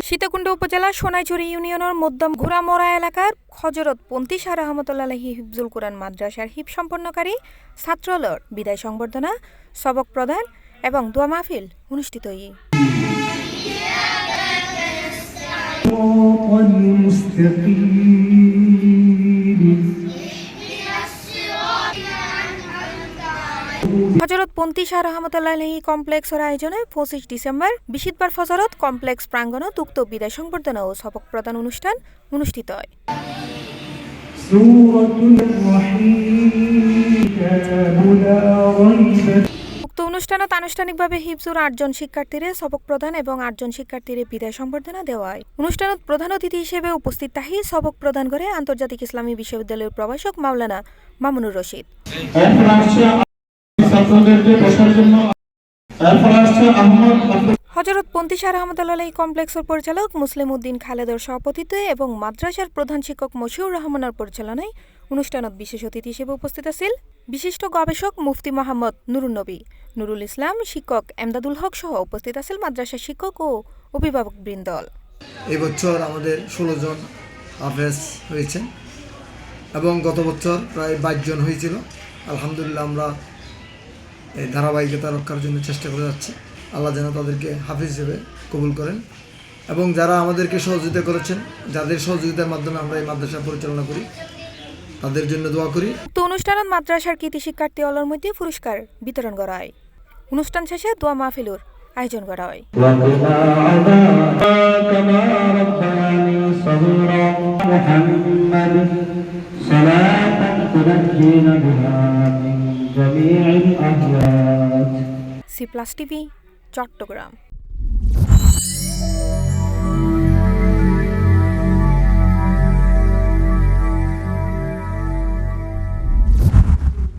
সীতাকুণ্ড উপজেলা সোনাইছড়ি ইউনিয়নের মধ্যম ঘোড়ামরা এলাকার হযরত পন্থী শাহ রহমতুল্লাহি হিফজুল কুরআন মাদ্রাসার হিফ সম্পন্নকারী ছাত্রলর বিদায় সংবর্ধনা, সবক প্রদান এবং দোয়া মাহফিল অনুষ্ঠিত হয়। হযরত পন্থী শাহ রহমতুল্লাহি কমপ্লেক্সের আয়োজনে 25 ডিসেম্বর বিশিতবার ফজরত কমপ্লেক্স প্রাঙ্গণত উক্ত বিদায় সংবর্ধনা ও সবক প্রদান অনুষ্ঠান অনুষ্ঠিত হয়। উক্ত অনুষ্ঠানত আনুষ্ঠানিকভাবে হিফজুর 8 জন শিক্ষার্থীরে সবক প্রদান এবং 8 জন শিক্ষার্থীরে বিদায় সংবর্ধনা দেওয়া হয়। অনুষ্ঠানত প্রধান অতিথি হিসেবে উপস্থিত থাকি সবক প্রদান করে আন্তর্জাতিক ইসলামী বিশ্ববিদ্যালয়ের প্রভাষক মাওলানা মামুনুর রশিদ। হযরত পন্থী শাহ রহমতুল্লাহি কমপ্লেক্সের পরিচালক মুসলিম উদ্দিন খালেদের সভাপতিত্বে এবং মাদ্রাসার প্রধান শিক্ষক মশিউর রহমানের পরিচালনায় অনুষ্ঠানত বিশেষ অতিথি হিসেবে উপস্থিত আছেন বিশিষ্ট গবেষক মুফতি মোহাম্মদ নুরুন নবী, নুরুল ইসলাম, শিক্ষক এমদাদুল হক সহ উপস্থিত আছেন মাদ্রাসার শিক্ষক ও অভিভাবক বৃন্দল। এই বছর আমাদের 16 জন হাফেজ হয়েছেন এবং গত বছর প্রায় 22 জন হয়েছিল। আলহামদুলিল্লাহ আমরা এই ধারাবাহিকতা রক্ষার জন্য চেষ্টা করে যাচ্ছি। আল্লাহ যেন তাদেরকে হাফিজ হিসেবে কবুল করেন এবং যারা আমাদেরকে সহযোগিতা করেছেন, যাদের সহযোগিতার মাধ্যমে আমরা এই মাদ্রাসা পরিচালনা করি, তাদের জন্য দোয়া করি। তো অনুষ্ঠানত মাদ্রাসার কৃতি শিক্ষার্থী অলর মধ্যে পুরস্কার বিতরণ করা হয়। অনুষ্ঠান শেষে দোয়া মাহফিলুর আয়োজন করা হয়। C plus TV, Chittagong.